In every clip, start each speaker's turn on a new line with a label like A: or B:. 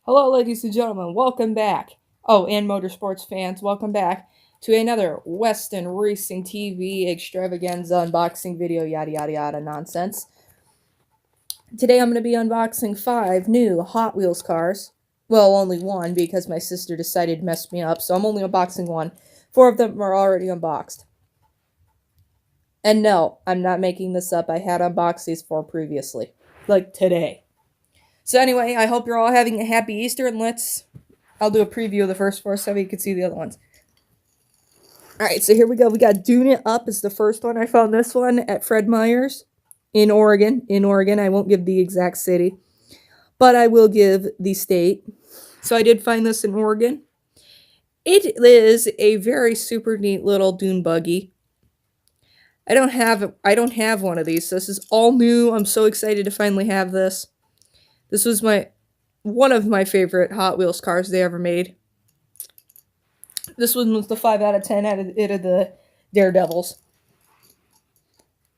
A: Hello, ladies and gentlemen. Welcome back. Oh, and motorsports fans, welcome back to another Western Racing TV extravaganza unboxing video, yada yada yada nonsense. Today I'm going to be unboxing 5 new Hot Wheels cars. Well, only one because my sister decided to mess me up, so I'm only unboxing one. 4 of them are already unboxed. And no, I'm not making this up. I had unboxed these 4 previously. Like today. So anyway, I hope you're all having a happy Easter, and I'll do a preview of the first 4 so you can see the other ones. Alright, so here we go. We got Dune It Up is the first one. I found this one at Fred Meyer's in Oregon. I won't give the exact city, but I will give the state. So I did find this in Oregon. It is a very super neat little dune buggy. I don't have one of these, so this is all new. I'm so excited to finally have this. This was one of my favorite Hot Wheels cars they ever made. This one was the 5 out of 10 out of the Daredevils.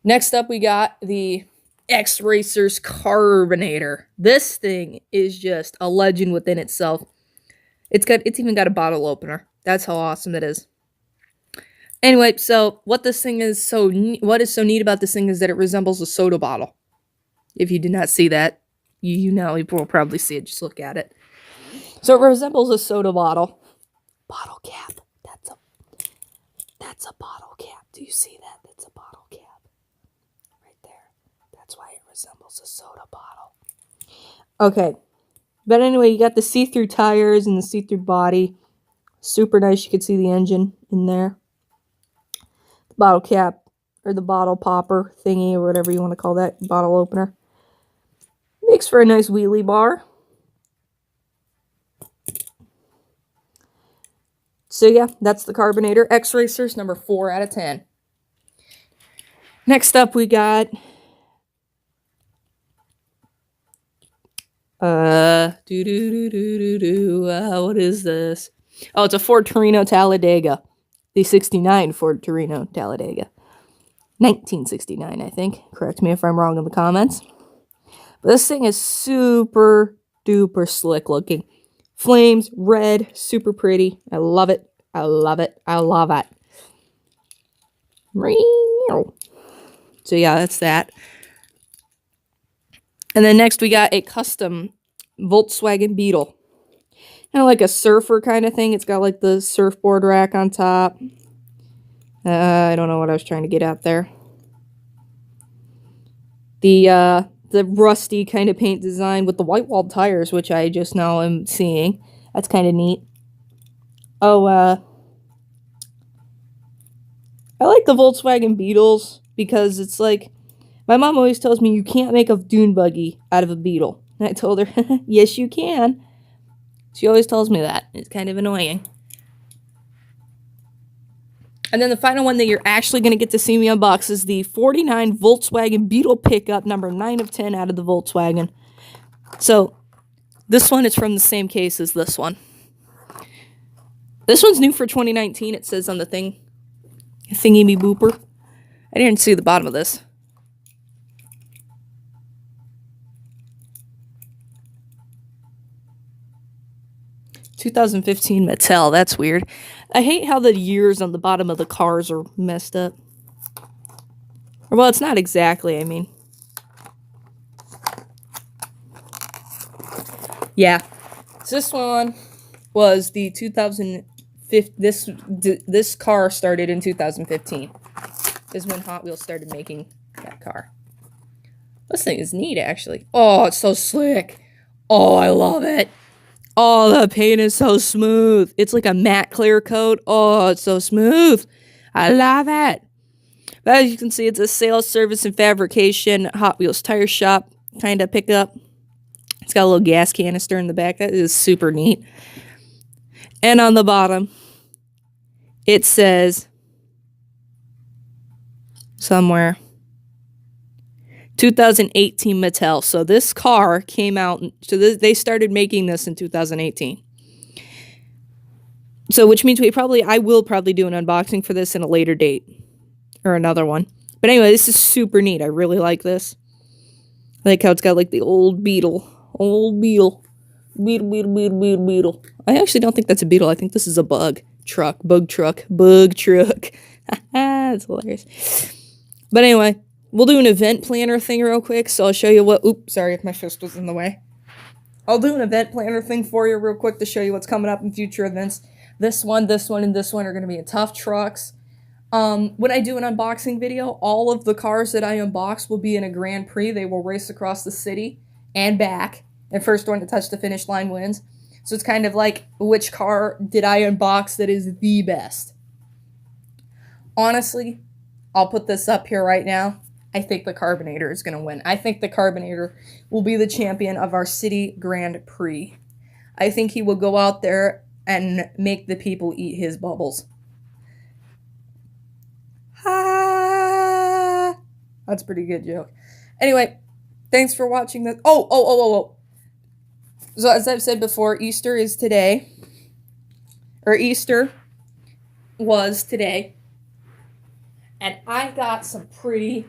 A: Next up, we got the X-Racers Carbinator. This thing is just a legend within itself. It's even got a bottle opener. That's how awesome it is. Anyway, so what is so neat about this thing is that it resembles a soda bottle. If you did not see that, you will probably see it. Just look at it. So it resembles a soda bottle. Bottle cap. That's a bottle cap. Do you see that? That's a bottle cap. Right there. That's why it resembles a soda bottle. Okay. But anyway, you got the see-through tires and the see-through body. Super nice. You can see the engine in there. The bottle cap, or the bottle popper thingy, or whatever you want to call that. Bottle opener. Makes for a nice wheelie bar. So yeah, that's the Carbinator X-Racers, number 4 out of 10. Next up, we got what is this? Oh, it's a Ford Torino Talladega. The 69 Ford Torino Talladega. 1969, I think. Correct me if I'm wrong in the comments. But this thing is super duper slick looking. Flames, red, super pretty. I love it. I love it. I love it. So yeah, that's that. And then next we got a custom Volkswagen Beetle. Kind of like a surfer kind of thing. It's got like the surfboard rack on top. I don't know what I was trying to get out there. The rusty kind of paint design with the white walled tires, which I just now am seeing. That's kind of neat. Oh, I like the Volkswagen Beetles because it's like, my mom always tells me you can't make a dune buggy out of a Beetle. And I told her, yes you can. She always tells me that. It's kind of annoying. And then the final one that you're actually going to get to see me unbox is the 49 Volkswagen Beetle pickup, number 9 of 10 out of the Volkswagen. So, this one is from the same case as this one. This one's new for 2019, it says on the thing. Thingy-me-booper. I didn't see the bottom of this. "2015 Mattel," that's weird. I hate how the years on the bottom of the cars are messed up. Well, it's not exactly, I mean. Yeah. So this one was the 2015. This car started in 2015. Is when Hot Wheels started making that car. This thing is neat, actually. Oh, it's so slick. Oh, I love it. Oh, the paint is so smooth. It's like a matte clear coat. Oh, it's so smooth. I love it. But as you can see, it's a sales, service, and fabrication Hot Wheels tire shop kind of pickup. It's got a little gas canister in the back. That is super neat. And on the bottom, it says somewhere 2018 Mattel. So this car came out, so they started making this in 2018. So which means I will probably do an unboxing for this in a later date. Or another one. But anyway, this is super neat. I really like this. I like how it's got like the old Beetle. Old Beetle. Beetle, beetle, beetle, beetle, beetle. I actually don't think that's a beetle. I think this is a bug truck. Bug truck. Bug truck. That's hilarious. But anyway, we'll do an event planner thing real quick. So I'll show you what... Oops, sorry if my fist was in the way. I'll do an event planner thing for you real quick to show you what's coming up in future events. This one, and this one are going to be in tough trucks. When I do an unboxing video, all of the cars that I unbox will be in a Grand Prix. They will race across the city and back. And first one to touch the finish line wins. So it's kind of like, which car did I unbox that is the best? Honestly, I'll put this up here right now. I think the Carbonator is going to win. I think the Carbonator will be the champion of our city Grand Prix. I think he will go out there and make the people eat his bubbles. Ha! That's a pretty good joke. Anyway, thanks for watching this. Oh. So as I've said before, Easter is today. Or Easter was today. And I got some pretty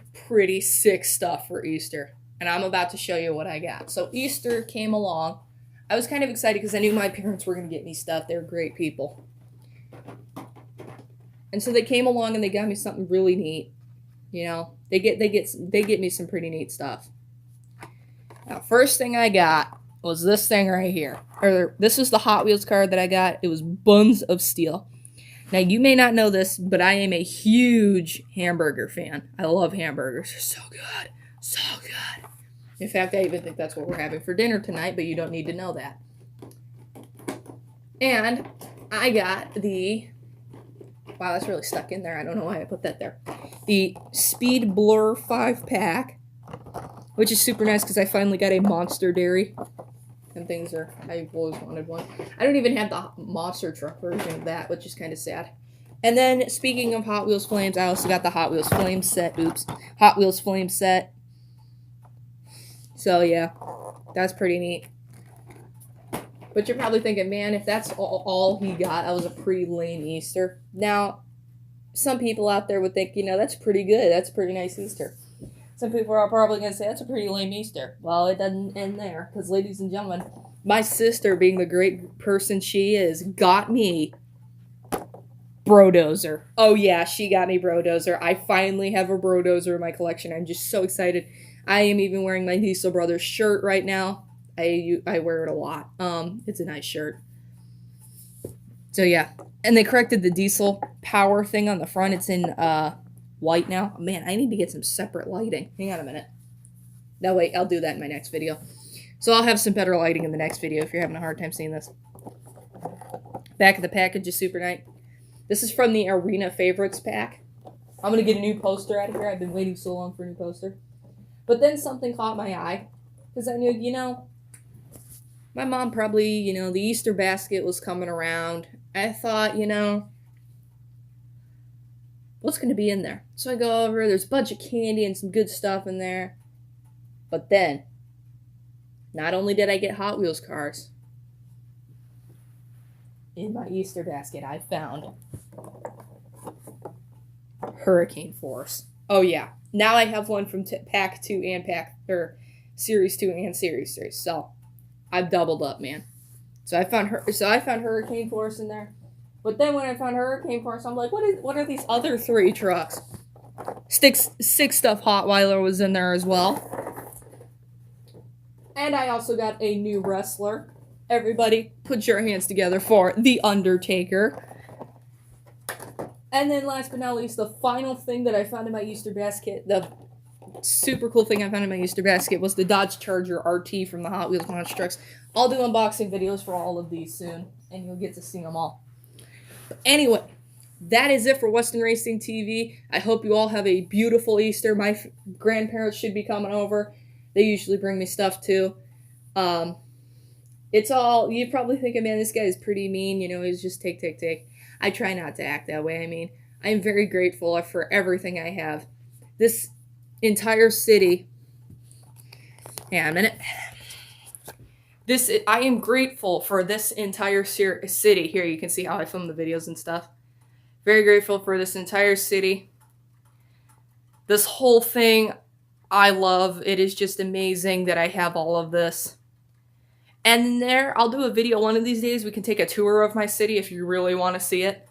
A: sick stuff for Easter. And I'm about to show you what I got. So Easter came along. I was kind of excited because I knew my parents were going to get me stuff. They're great people. And so they came along and they got me something really neat. You know, they get me some pretty neat stuff. Now, first thing I got was this thing right here. Or this was the Hot Wheels car that I got. It was Buns of Steel. Now, you may not know this, but I am a huge hamburger fan. I love hamburgers. They're so good. So good. In fact, I even think that's what we're having for dinner tonight, but you don't need to know that. And I got the... Wow, that's really stuck in there. I don't know why I put that there. The Speed Blur 5-pack, which is super nice because I finally got a Monster Dairy. And things are... I've always wanted one. I don't even have the monster truck version of that, which is kind of sad. And then, speaking of Hot Wheels Flames, I also got the Hot Wheels Flame set. Oops. Hot Wheels Flame set. So, yeah. That's pretty neat. But you're probably thinking, man, if that's all he got, that was a pretty lame Easter. Now, some people out there would think, you know, that's pretty good. That's a pretty nice Easter. Some people are probably going to say, that's a pretty lame Easter. Well, it doesn't end there. Because, ladies and gentlemen, my sister, being the great person she is, got me Brodozer. Oh, yeah, she got me Brodozer. I finally have a Brodozer in my collection. I'm just so excited. I am even wearing my Diesel Brothers shirt right now. I wear it a lot. It's a nice shirt. So, yeah. And they corrected the diesel power thing on the front. It's in, white now. Man, I need to get some separate lighting. Hang on a minute. No, wait, I'll do that in my next video. So I'll have some better lighting in the next video if you're having a hard time seeing this. Back of the package is super nice. This is from the Arena Favorites pack. I'm going to get a new poster out of here. I've been waiting so long for a new poster. But then something caught my eye. Because I knew, you know, my mom probably, you know, the Easter basket was coming around. I thought, you know, what's going to be in there? So I go over, there's a bunch of candy and some good stuff in there. But then, not only did I get Hot Wheels cars, in my Easter basket I found Hurricane Force. Oh yeah, now I have one from Pack 2 and Series 2 and Series 3. So, I've doubled up, man. So I found Hurricane Force in there. But then when I found Hurricane Force, I'm like, what are these other 3 trucks? Six Stuff Hotweiler was in there as well. And I also got a new wrestler. Everybody, put your hands together for The Undertaker. And then last but not least, the final thing that I found in my Easter basket, the super cool thing I found in my Easter basket was the Dodge Charger RT from the Hot Wheels Monster Trucks. I'll do unboxing videos for all of these soon, and you'll get to see them all. But anyway, that is it for Western Racing TV. I hope you all have a beautiful Easter. My grandparents should be coming over. They usually bring me stuff too. It's all, you're probably thinking, man, this guy is pretty mean. You know, he's just take. I try not to act that way. I mean, I'm very grateful for everything I have. This entire city. Hang on a minute. I am grateful for this entire city. Here, you can see how I film the videos and stuff. Very grateful for this entire city. This whole thing, I love. It is just amazing that I have all of this. And there, I'll do a video one of these days. We can take a tour of my city if you really want to see it.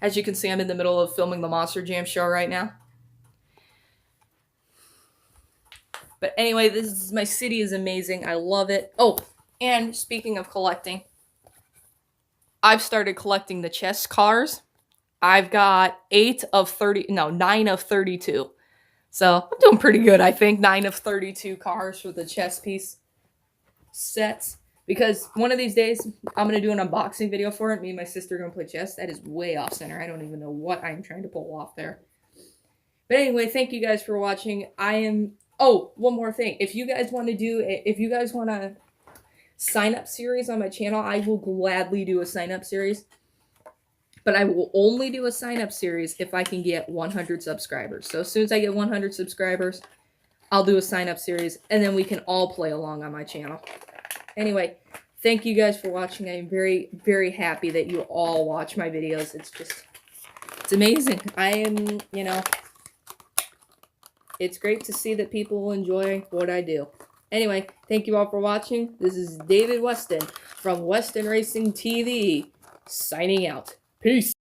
A: As you can see, I'm in the middle of filming the Monster Jam show right now. But anyway, my city is amazing. I love it. Oh, and speaking of collecting, I've started collecting the chess cars. I've got 9 of 32. So I'm doing pretty good, I think. 9 of 32 cars for the chess piece sets. Because one of these days, I'm going to do an unboxing video for it. Me and my sister are going to play chess. That is way off center. I don't even know what I'm trying to pull off there. But anyway, thank you guys for watching. Oh, one more thing. If you guys want to sign up series on my channel, I will gladly do a sign up series. But I will only do a sign up series if I can get 100 subscribers. So as soon as I get 100 subscribers, I'll do a sign up series, and then we can all play along on my channel. Anyway, thank you guys for watching. I am very, very happy that you all watch my videos. It's amazing. It's great to see that people enjoy what I do. Anyway, thank you all for watching. This is David Weston from Weston Racing TV, signing out. Peace.